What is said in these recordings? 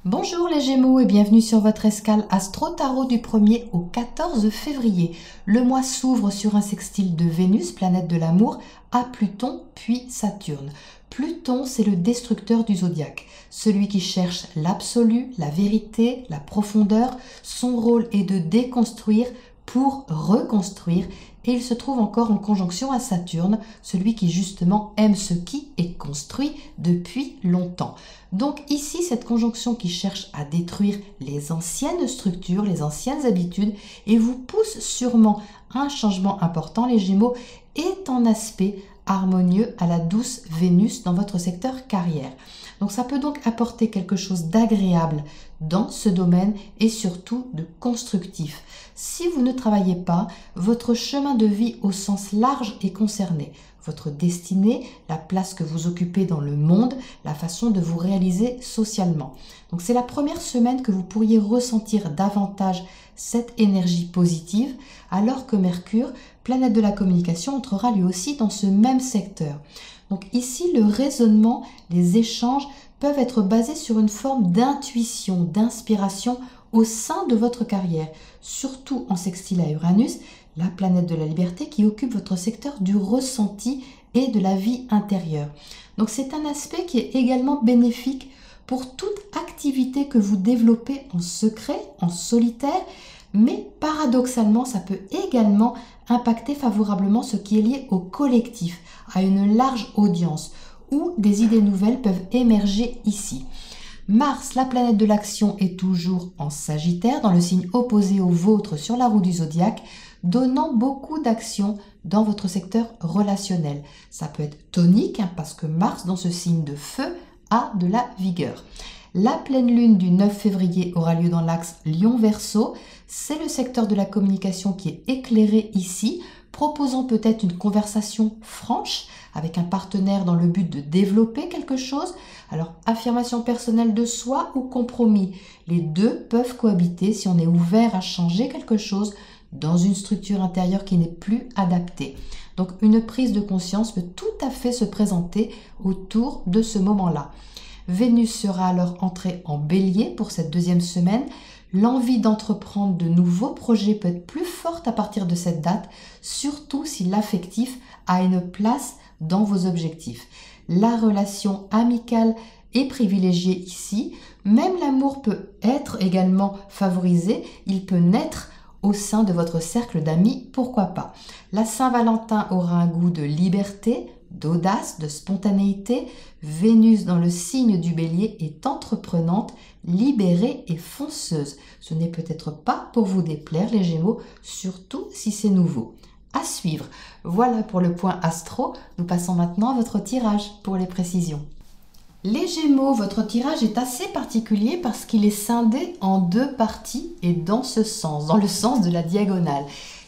Bonjour les Gémeaux et bienvenue sur votre escale Astro Tarot du 1er au 14 février. Le mois s'ouvre sur un sextile de Vénus, planète de l'amour, à Pluton puis Saturne. Pluton, c'est le destructeur du zodiaque, celui qui cherche l'absolu, la vérité, la profondeur. Son rôle est de déconstruire pour reconstruire et il se trouve encore en conjonction à Saturne, celui qui justement aime ce qui est construit depuis longtemps. Donc ici, cette conjonction qui cherche à détruire les anciennes structures, les anciennes habitudes et vous pousse sûrement à un changement important, les Gémeaux, est en aspect harmonieux à la douce Vénus dans votre secteur carrière. Donc ça peut donc apporter quelque chose d'agréable dans ce domaine et surtout de constructif. Si vous ne travaillez pas, votre chemin de vie au sens large est concerné. Votre destinée, la place que vous occupez dans le monde, la façon de vous réaliser socialement. Donc c'est la première semaine que vous pourriez ressentir davantage cette énergie positive, alors que Mercure, planète de la communication, entrera lui aussi dans ce même secteur. Donc ici, le raisonnement, les échanges peuvent être basés sur une forme d'intuition, d'inspiration au sein de votre carrière, surtout en sextile à Uranus, la planète de la liberté qui occupe votre secteur du ressenti et de la vie intérieure. Donc c'est un aspect qui est également bénéfique pour toute activité que vous développez en secret, en solitaire, mais paradoxalement, ça peut également impacter favorablement ce qui est lié au collectif, à une large audience, où des idées nouvelles peuvent émerger ici. Mars, la planète de l'action, est toujours en Sagittaire, dans le signe opposé au vôtre sur la roue du zodiaque, donnant beaucoup d'action dans votre secteur relationnel. Ça peut être tonique, parce que Mars, dans ce signe de feu, a de la vigueur. La pleine lune du 9 février aura lieu dans l'axe Lion-Verseau. C'est le secteur de la communication qui est éclairé ici, proposant peut-être une conversation franche avec un partenaire dans le but de développer quelque chose. Alors, affirmation personnelle de soi ou compromis, les deux peuvent cohabiter si on est ouvert à changer quelque chose dans une structure intérieure qui n'est plus adaptée. Donc, une prise de conscience peut tout à fait se présenter autour de ce moment-là. Vénus sera alors entrée en Bélier pour cette deuxième semaine. L'envie d'entreprendre de nouveaux projets peut être plus forte à partir de cette date, surtout si l'affectif a une place dans vos objectifs. La relation amicale est privilégiée ici. Même l'amour peut être également favorisé. Il peut naître au sein de votre cercle d'amis, pourquoi pas. La Saint-Valentin aura un goût de liberté, d'audace, de spontanéité. Vénus dans le signe du Bélier est entreprenante, libérée et fonceuse. Ce n'est peut-être pas pour vous déplaire les Gémeaux, surtout si c'est nouveau. À suivre. Voilà pour le point astro. Nous passons maintenant à votre tirage pour les précisions. Les Gémeaux, votre tirage est assez particulier parce qu'il est scindé en deux parties et dans ce sens, dans le sens de la diagonale.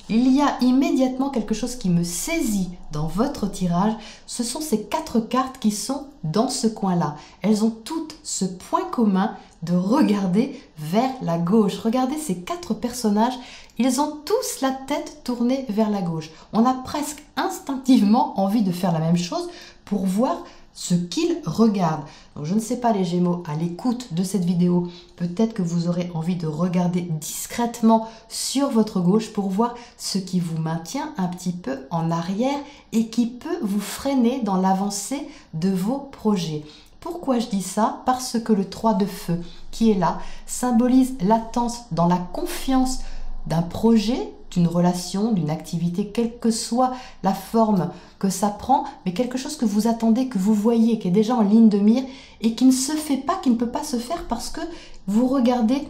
Il y a immédiatement quelque chose qui me saisit dans votre tirage. Ce sont ces 4 cartes qui sont dans ce coin-là. Elles ont toutes ce point commun de regarder vers la gauche. Regardez ces 4 personnages. Ils ont tous la tête tournée vers la gauche. On a presque instinctivement envie de faire la même chose pour voir ce qu'ils regardent. Donc je ne sais pas les Gémeaux, à l'écoute de cette vidéo, peut-être que vous aurez envie de regarder discrètement sur votre gauche pour voir ce qui vous maintient un petit peu en arrière et qui peut vous freiner dans l'avancée de vos projets. Pourquoi je dis ça? Parce que le 3 de feu qui est là symbolise l'attente dans la confiance d'un projet, d'une relation, d'une activité, quelle que soit la forme que ça prend, mais quelque chose que vous attendez, que vous voyez, qui est déjà en ligne de mire et qui ne se fait pas, qui ne peut pas se faire parce que vous regardez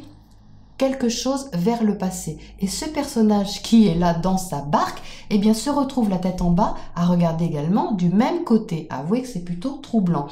quelque chose vers le passé. Et ce personnage qui est là dans sa barque, eh bien se retrouve la tête en bas à regarder également du même côté. Avouez que c'est plutôt troublant.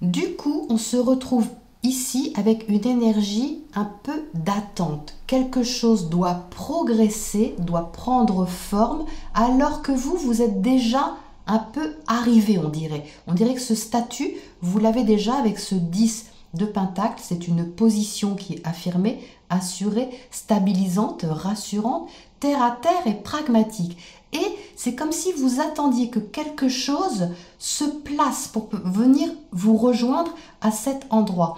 Du coup, on se retrouve ici avec une énergie un peu d'attente. Quelque chose doit progresser, doit prendre forme, alors que vous êtes déjà un peu arrivé, on dirait. On dirait que ce statut, vous l'avez déjà avec ce 10 de Pentacle. C'est une position qui est affirmée, assurée, stabilisante, rassurante, terre à terre et pragmatique. Et c'est comme si vous attendiez que quelque chose se place pour venir vous rejoindre à cet endroit.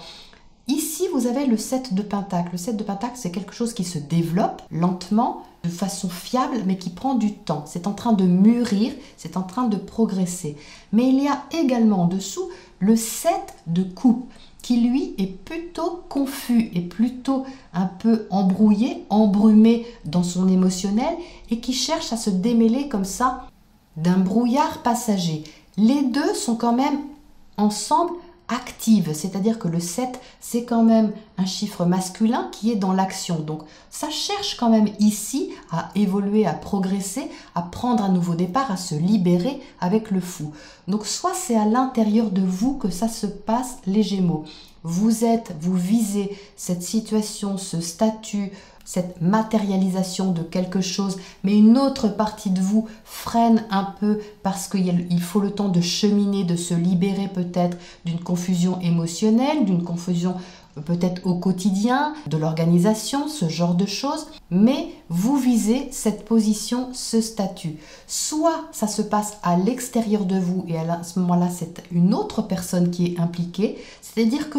Ici, vous vous avez le 7 de Pentacle. Le 7 de Pentacle, c'est quelque chose qui se développe lentement, de façon fiable, mais qui prend du temps. C'est en train de mûrir, c'est en train de progresser. Mais il y a également en dessous le 7 de coupe, qui lui est plutôt confus et plutôt un peu embrouillé, embrumé dans son émotionnel et qui cherche à se démêler comme ça d'un brouillard passager. Les deux sont quand même ensemble actives, c'est-à-dire que le 7, c'est quand même un chiffre masculin qui est dans l'action. Donc ça cherche quand même ici à évoluer, à progresser, à prendre un nouveau départ, à se libérer avec le fou. Donc soit c'est à l'intérieur de vous que ça se passe, les Gémeaux. Vous visez cette situation, ce statut, cette matérialisation de quelque chose, mais une autre partie de vous freine un peu parce qu'il faut le temps de cheminer, de se libérer peut-être d'une confusion émotionnelle, d'une confusion peut-être au quotidien, de l'organisation, ce genre de choses, mais vous visez cette position, ce statut. Soit ça se passe à l'extérieur de vous et à ce moment-là, c'est une autre personne qui est impliquée, c'est-à-dire que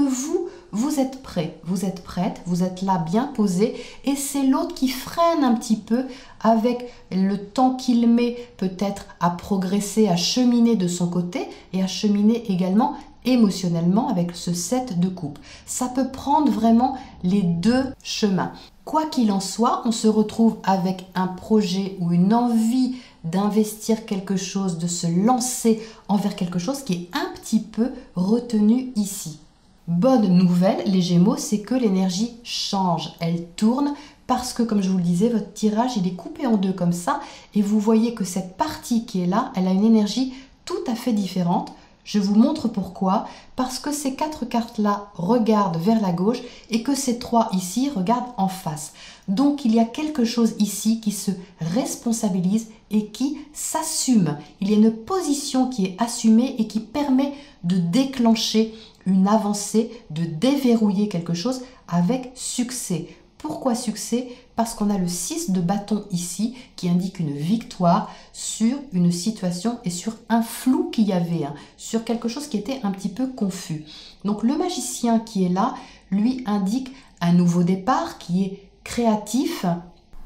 vous êtes prêt, vous êtes prête, vous êtes là bien posé et c'est l'autre qui freine un petit peu avec le temps qu'il met peut-être à progresser, à cheminer de son côté et à cheminer également émotionnellement avec ce 7 de coupe. Ça peut prendre vraiment les deux chemins. Quoi qu'il en soit, on se retrouve avec un projet ou une envie d'investir quelque chose, de se lancer envers quelque chose qui est un petit peu retenu ici. Bonne nouvelle, les Gémeaux, c'est que l'énergie change, elle tourne parce que, comme je vous le disais, votre tirage, il est coupé en deux comme ça et vous voyez que cette partie qui est là, elle a une énergie tout à fait différente. Je vous montre pourquoi, parce que ces 4 cartes-là regardent vers la gauche et que ces 3 ici regardent en face. Donc il y a quelque chose ici qui se responsabilise et qui s'assume. Il y a une position qui est assumée et qui permet de déclencher une avancée, de déverrouiller quelque chose avec succès. Pourquoi succès? Parce qu'on a le 6 de bâton ici qui indique une victoire sur une situation et sur un flou qu'il y avait, sur quelque chose qui était un petit peu confus. Donc le magicien qui est là, lui indique un nouveau départ qui est créatif,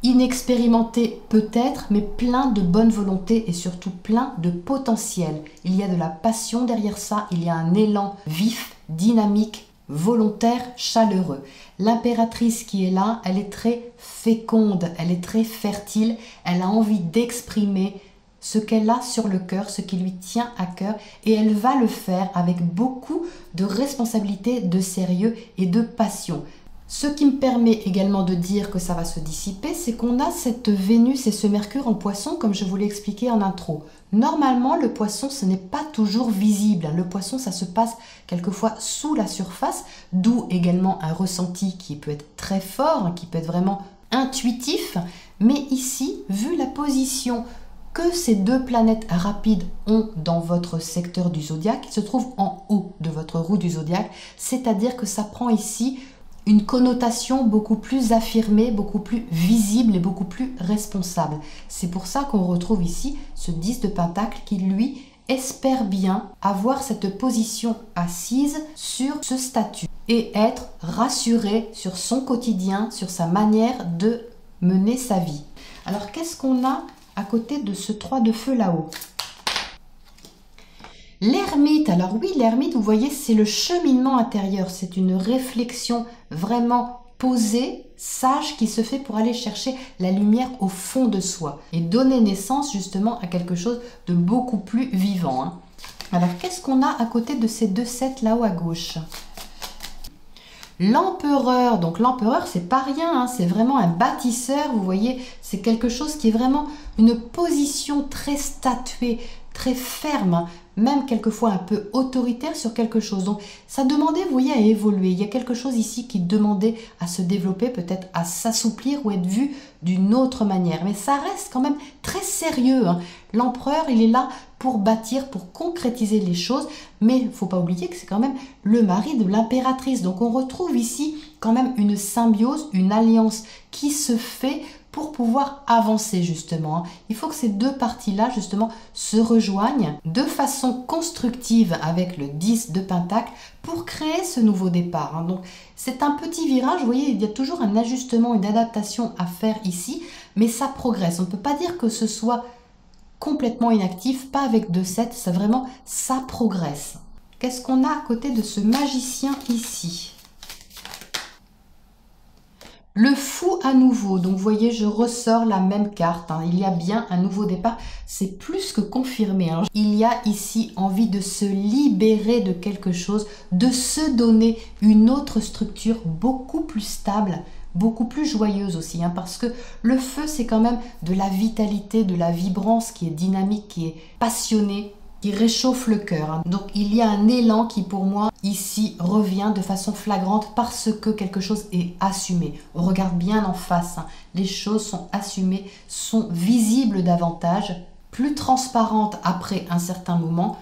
inexpérimenté peut-être, mais plein de bonne volonté et surtout plein de potentiel. Il y a de la passion derrière ça, il y a un élan vif, dynamique, volontaire, chaleureux. L'impératrice qui est là, elle est très féconde, elle est très fertile, elle a envie d'exprimer ce qu'elle a sur le cœur, ce qui lui tient à cœur et elle va le faire avec beaucoup de responsabilité, de sérieux et de passion. Ce qui me permet également de dire que ça va se dissiper, c'est qu'on a cette Vénus et ce Mercure en Poisson, comme je vous l'ai expliqué en intro. Normalement, le Poisson, ce n'est pas toujours visible. Le Poisson, ça se passe quelquefois sous la surface, d'où également un ressenti qui peut être très fort, qui peut être vraiment intuitif. Mais ici, vu la position que ces deux planètes rapides ont dans votre secteur du zodiaque, ils se trouvent en haut de votre roue du zodiaque, c'est-à-dire que ça prend ici une connotation beaucoup plus affirmée, beaucoup plus visible et beaucoup plus responsable. C'est pour ça qu'on retrouve ici ce 10 de Pentacle qui, lui, espère bien avoir cette position assise sur ce statut et être rassuré sur son quotidien, sur sa manière de mener sa vie. Alors, qu'est-ce qu'on a à côté de ce 3 de feu là-haut? L'ermite, alors oui, l'ermite, vous voyez, c'est le cheminement intérieur, c'est une réflexion vraiment posée, sage, qui se fait pour aller chercher la lumière au fond de soi et donner naissance justement à quelque chose de beaucoup plus vivant. Alors, qu'est-ce qu'on a à côté de ces deux sets là-haut à gauche? L'empereur, donc l'empereur, c'est pas rien, c'est vraiment un bâtisseur, vous voyez, c'est quelque chose qui est vraiment une position très statuée, très ferme, même quelquefois un peu autoritaire sur quelque chose. Donc ça demandait, vous voyez, à évoluer. Il y a quelque chose ici qui demandait à se développer, peut-être à s'assouplir ou être vu d'une autre manière. Mais ça reste quand même très sérieux. L'empereur, il est là pour bâtir, pour concrétiser les choses. Mais il ne faut pas oublier que c'est quand même le mari de l'impératrice. Donc on retrouve ici quand même une symbiose, une alliance qui se fait pour pouvoir avancer justement. Il faut que ces deux parties-là justement se rejoignent de façon constructive avec le 10 de Pentacle pour créer ce nouveau départ. Donc c'est un petit virage, vous voyez, il y a toujours un ajustement, une adaptation à faire ici, mais ça progresse. On ne peut pas dire que ce soit complètement inactif, pas avec 2-7, ça vraiment, ça progresse. Qu'est-ce qu'on a à côté de ce magicien ici? Le fou à nouveau, donc vous voyez, je ressors la même carte, hein. Il y a bien un nouveau départ, c'est plus que confirmé, hein. Il y a ici envie de se libérer de quelque chose, de se donner une autre structure beaucoup plus stable, beaucoup plus joyeuse aussi, hein, parce que le feu, c'est quand même de la vitalité, de la vibrance qui est dynamique, qui est passionnée, qui réchauffe le cœur, hein. Donc il y a un élan qui pour moi ici revient de façon flagrante parce que quelque chose est assumé. On regarde bien en face, hein. Les choses sont assumées, sont visibles davantage, plus transparentes après un certain moment,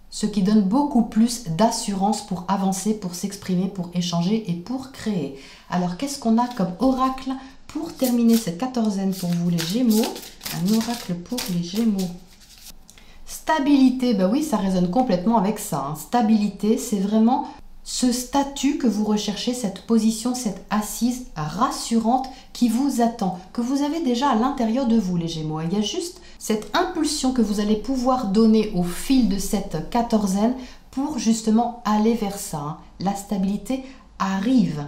ce qui donne beaucoup plus d'assurance pour avancer, pour s'exprimer, pour échanger et pour créer. Alors qu'est-ce qu'on a comme oracle pour terminer cette quatorzaine pour vous les Gémeaux? Un oracle pour les Gémeaux. Stabilité, ben oui, ça résonne complètement avec ça, hein. Stabilité, c'est vraiment ce statut que vous recherchez, cette position, cette assise rassurante qui vous attend, que vous avez déjà à l'intérieur de vous, les Gémeaux. Il y a juste cette impulsion que vous allez pouvoir donner au fil de cette quatorzaine pour justement aller vers ça, hein. La stabilité arrive.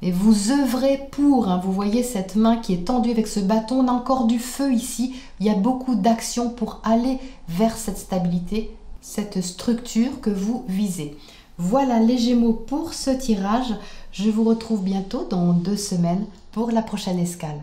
Et vous œuvrez pour, hein, vous voyez cette main qui est tendue avec ce bâton, on a encore du feu ici, il y a beaucoup d'actions pour aller vers cette stabilité, cette structure que vous visez. Voilà les Gémeaux pour ce tirage, je vous retrouve bientôt dans 2 semaines pour la prochaine escale.